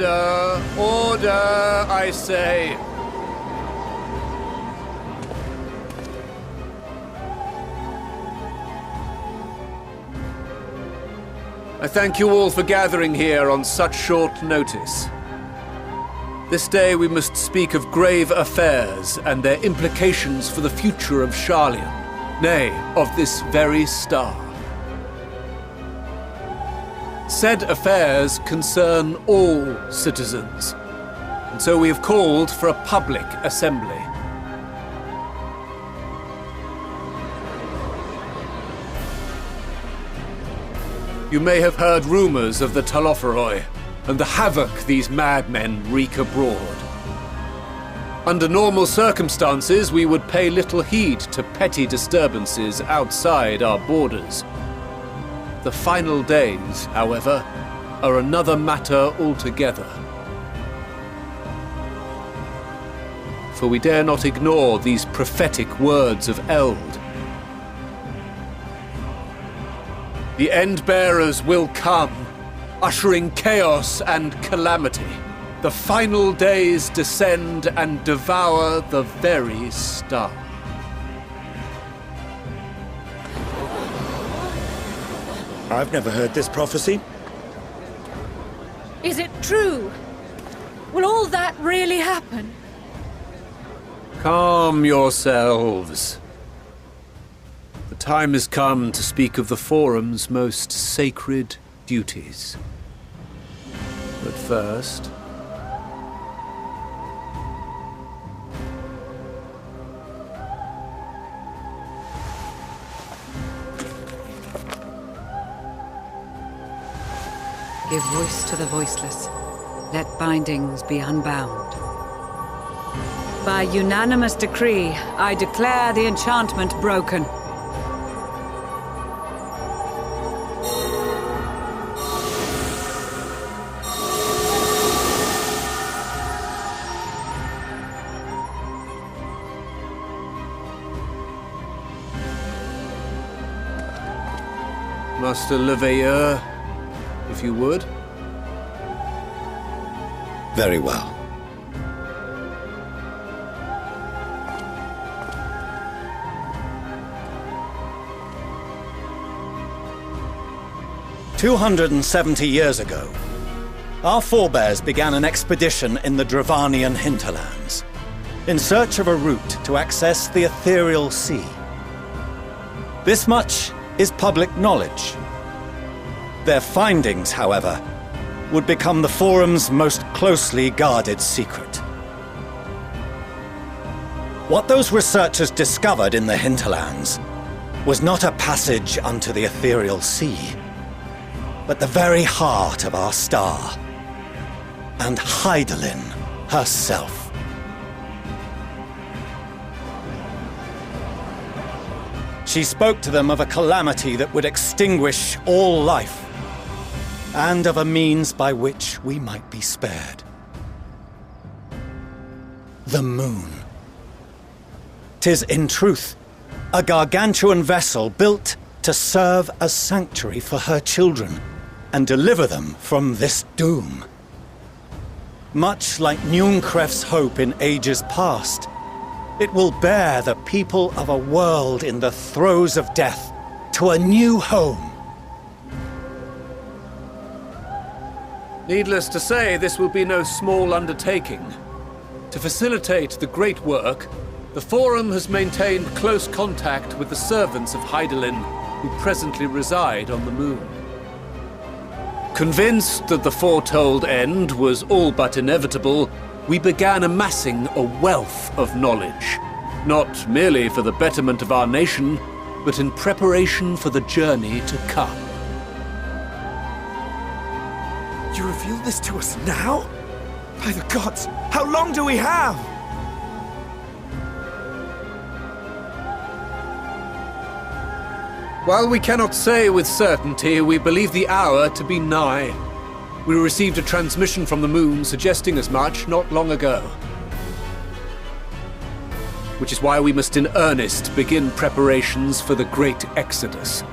Order! Order, I say! I thank you all for gathering here on such short notice. This day we must speak of grave affairs and their implications for the future of Sharlayan, nay, of this very star. Said affairs concern all citizens, and so we have called for a public assembly. You may have heard rumors of the Talopheroi and the havoc these madmen wreak abroad. Under normal circumstances, we would pay little heed to petty disturbances outside our borders. The final days, however, are another matter altogether. For we dare not ignore these prophetic words of Eld. The Endbearers will come, ushering chaos and calamity. The final days descend and devour the very star. I've never heard this prophecy. Is it true? Will all that really happen? Calm yourselves. The time has come to speak of the Forum's most sacred duties. But first... Give voice to the voiceless. Let bindings be unbound. By unanimous decree, I declare the enchantment broken. Master Leveilleur, if you would. Very well. "270 years ago, our forebears began an expedition in the Dravanian hinterlands, in search of a route to access the ethereal sea. This much is public knowledge. Their findings, however, would become the Forum's most closely guarded secret. What those researchers discovered in the hinterlands was not a passage unto the ethereal sea, but the very heart of our star, and Hydaelyn herself. She spoke to them of a calamity that would extinguish all life, and of a means by which we might be spared. The moon. 'Tis in truth a gargantuan vessel built to serve as sanctuary for her children and deliver them from this doom. Much like Nunkref's hope in ages past, it will bear the people of a world in the throes of death to a new home. Needless to say, this will be no small undertaking. To facilitate the great work, the Forum has maintained close contact with the servants of Hydaelyn, who presently reside on the moon. Convinced that the foretold end was all but inevitable, we began amassing a wealth of knowledge, not merely for the betterment of our nation, but in preparation for the journey to come. You reveal this to us now? By the gods, how long do we have? While we cannot say with certainty, we believe the hour to be nigh. We received a transmission from the moon suggesting as much not long ago. Which is why we must in earnest begin preparations for the great exodus.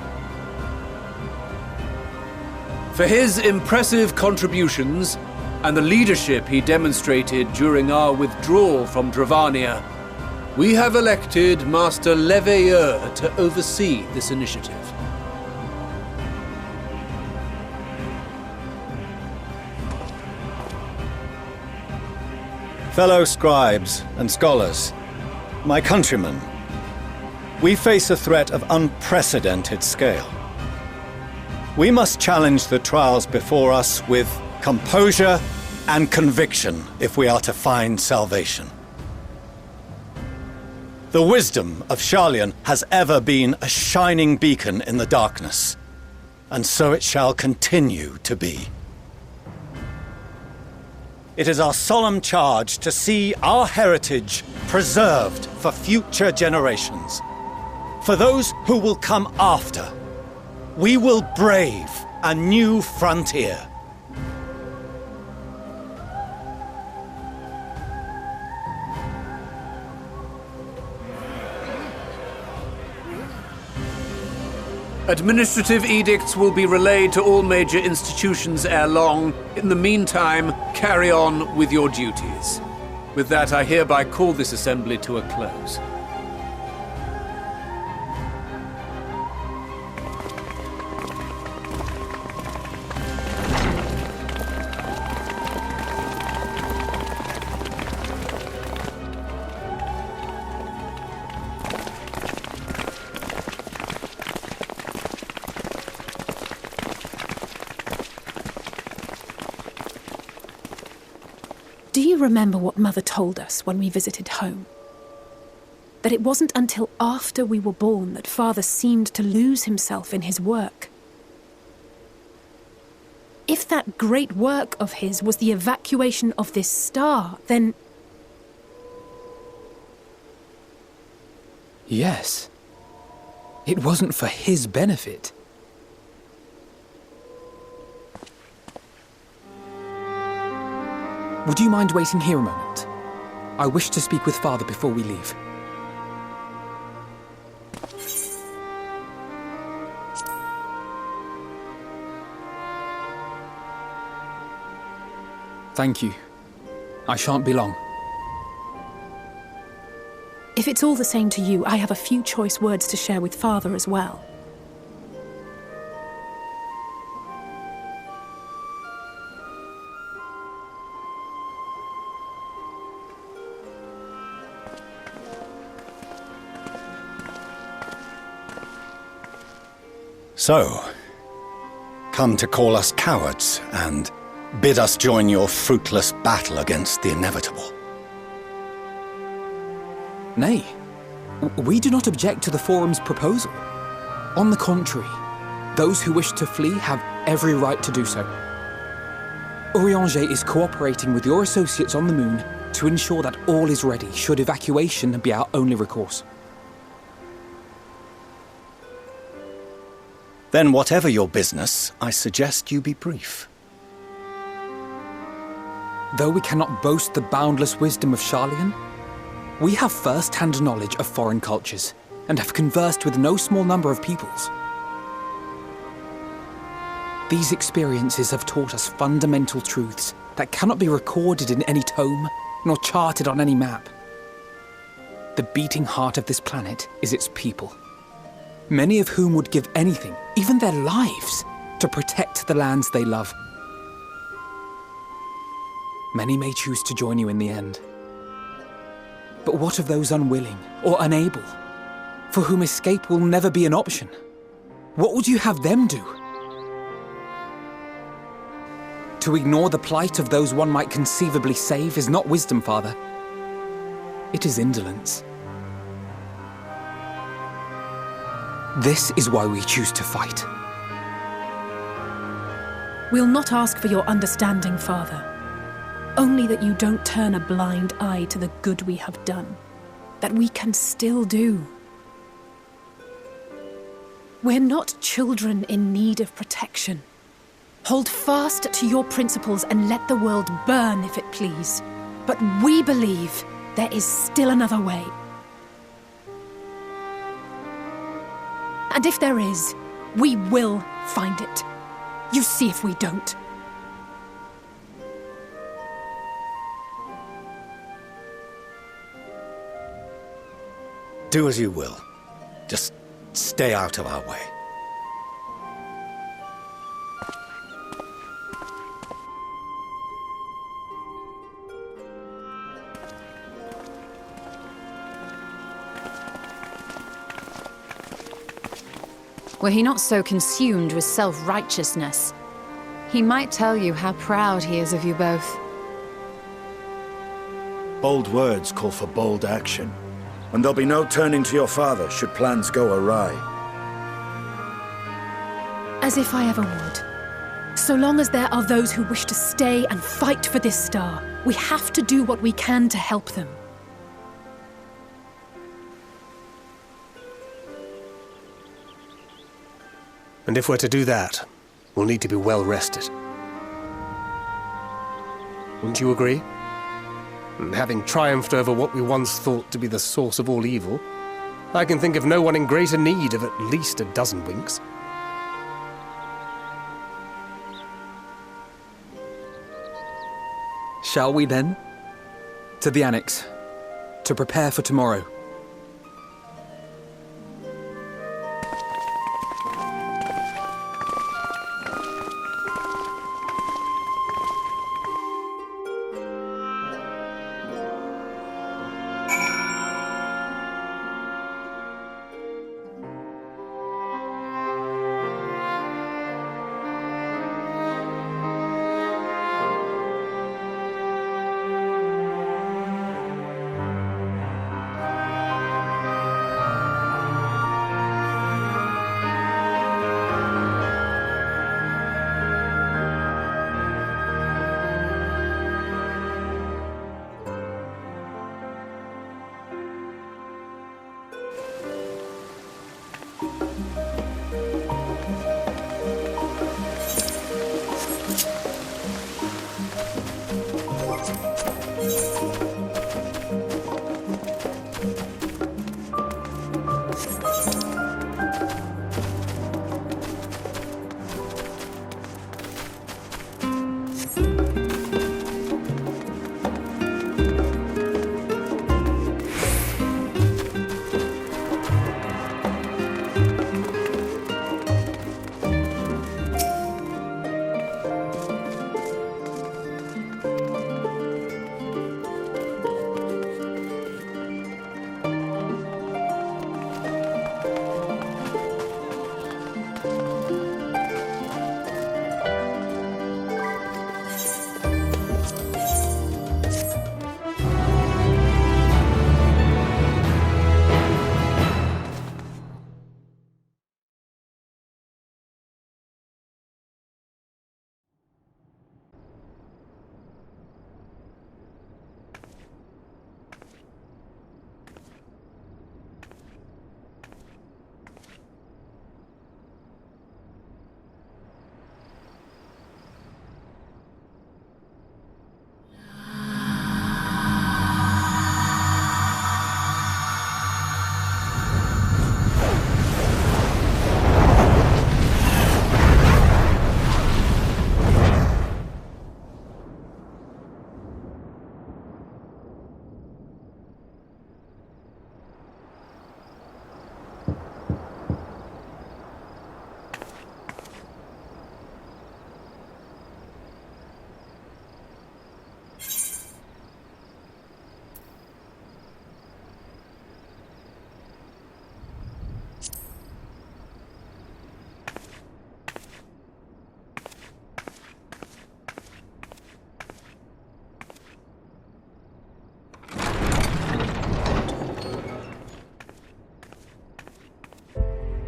For his impressive contributions, and the leadership he demonstrated during our withdrawal from Dravania, we have elected Master Leveilleur to oversee this initiative. Fellow scribes and scholars, my countrymen, we face a threat of unprecedented scale. We must challenge the trials before us with composure and conviction if we are to find salvation. The wisdom of Sharlayan has ever been a shining beacon in the darkness, and so it shall continue to be. It is our solemn charge to see our heritage preserved for future generations. For those who will come after, we will brave a new frontier. Administrative edicts will be relayed to all major institutions ere long. In the meantime, carry on with your duties. With that, I hereby call this assembly to a close. Do you remember what Mother told us when we visited home? That it wasn't until after we were born that Father seemed to lose himself in his work. If that great work of his was the evacuation of this star, then... Yes. It wasn't for his benefit. Would you mind waiting here a moment? I wish to speak with Father before we leave. Thank you. I shan't be long. If it's all the same to you, I have a few choice words to share with Father as well. So, come to call us cowards and bid us join your fruitless battle against the inevitable. Nay, we do not object to the Forum's proposal. On the contrary, those who wish to flee have every right to do so. Urianger is cooperating with your associates on the Moon to ensure that all is ready should evacuation be our only recourse. Then whatever your business, I suggest you be brief. Though we cannot boast the boundless wisdom of Sharlayan, we have first-hand knowledge of foreign cultures and have conversed with no small number of peoples. These experiences have taught us fundamental truths that cannot be recorded in any tome nor charted on any map. The beating heart of this planet is its people, many of whom would give anything, even their lives, to protect the lands they love. Many may choose to join you in the end. But what of those unwilling or unable, for whom escape will never be an option? What would you have them do? To ignore the plight of those one might conceivably save is not wisdom, Father. It is indolence. This is why we choose to fight. We'll not ask for your understanding, Father. Only that you don't turn a blind eye to the good we have done. That we can still do. We're not children in need of protection. Hold fast to your principles and let the world burn if it please. But we believe there is still another way. And if there is, we will find it. You see if we don't. Do as you will. Just stay out of our way. Were he not so consumed with self-righteousness, he might tell you how proud he is of you both. Bold words call for bold action, and there'll be no turning to your father should plans go awry. As if I ever would. So long as there are those who wish to stay and fight for this star, we have to do what we can to help them. And if we're to do that, we'll need to be well rested. Wouldn't you agree? And having triumphed over what we once thought to be the source of all evil, I can think of no one in greater need of at least a dozen winks. Shall we then? To the Annex, to prepare for tomorrow.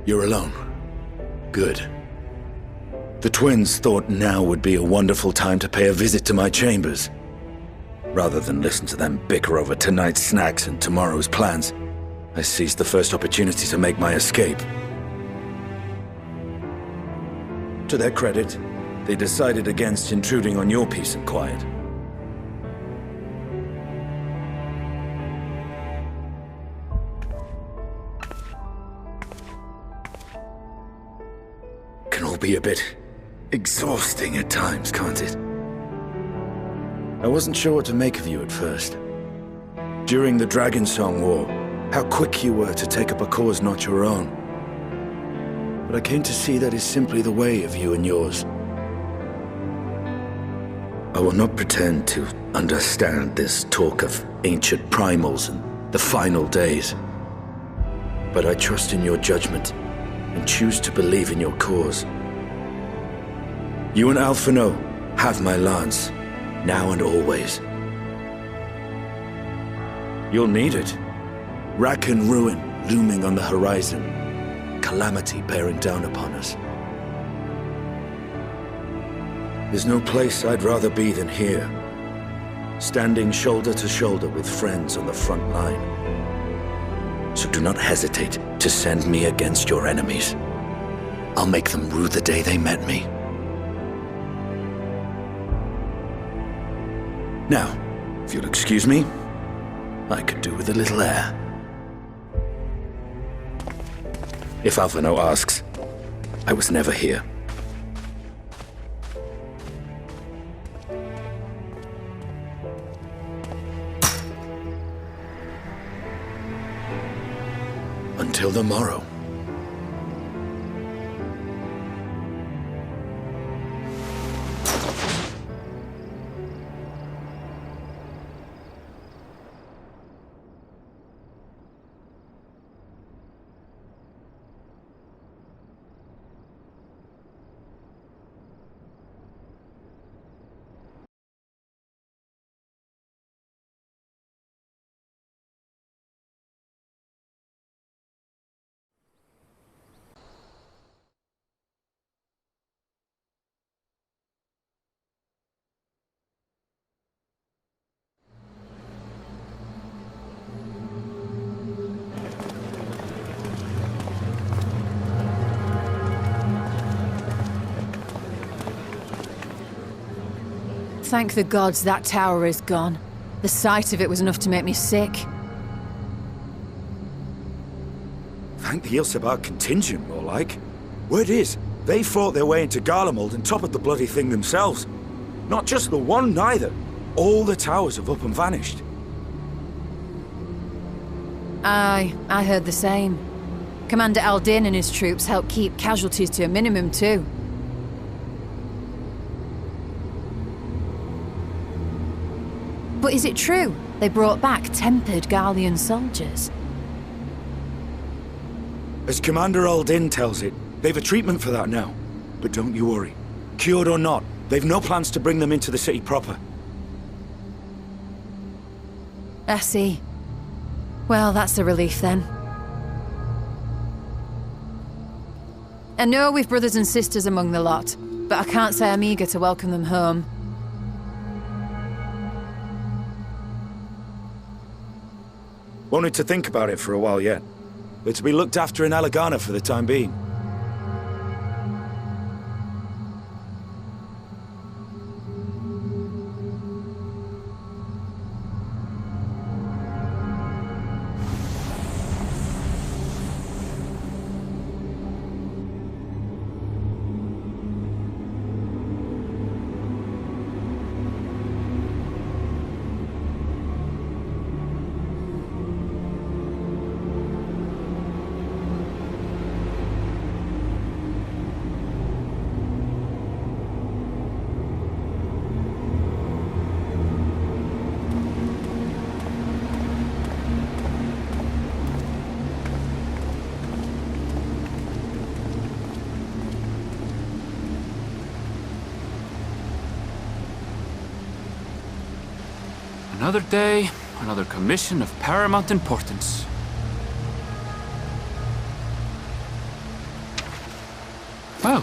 You're alone. Good. The twins thought now would be a wonderful time to pay a visit to my chambers. Rather than listen to them bicker over tonight's snacks and tomorrow's plans, I seized the first opportunity to make my escape. To their credit, they decided against intruding on your peace and quiet. Can all be a bit exhausting at times, can't it? I wasn't sure what to make of you at first. During the Dragon Song War, how quick you were to take up a cause not your own. But I came to see that is simply the way of you and yours. I will not pretend to understand this talk of ancient primals and the final days. But I trust in your judgment and choose to believe in your cause. You and Alphino have my lance, now and always. You'll need it. Rack and ruin looming on the horizon. Calamity bearing down upon us. There's no place I'd rather be than here. Standing shoulder to shoulder with friends on the front line. So do not hesitate to send me against your enemies. I'll make them rue the day they met me. Now, if you'll excuse me, I could do with a little air. If Alphino asks, I was never here. Until the morrow. Thank the gods that tower is gone. The sight of it was enough to make me sick. Thank the Ilsabar contingent, more like. Word is, they fought their way into Garlemald and toppled the bloody thing themselves. Not just the one, neither. All the towers have up and vanished. Aye, I heard the same. Commander Aldin and his troops helped keep casualties to a minimum, too. But is it true they brought back tempered Garlean soldiers? As Commander Aldin tells it, they've a treatment for that now. But don't you worry. Cured or not, they've no plans to bring them into the city proper. I see. Well, that's a relief then. I know we've brothers and sisters among the lot, but I can't say I'm eager to welcome them home. Wanted to think about it for a while yet. They're to be looked after in Alagana for the time being. Another day, another commission of paramount importance. Well,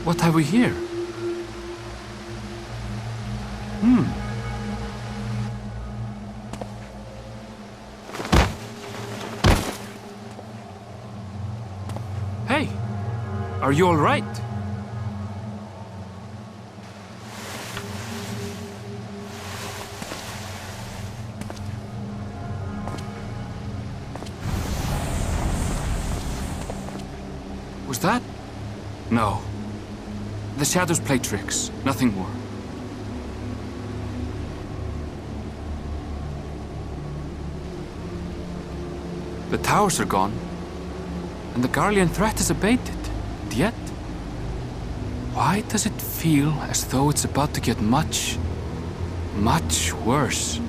what have we here? Hey, are you all right? Was that? No. The shadows play tricks, nothing more. The towers are gone, and the Garlean threat is abated. And yet, why does it feel as though it's about to get much, much worse?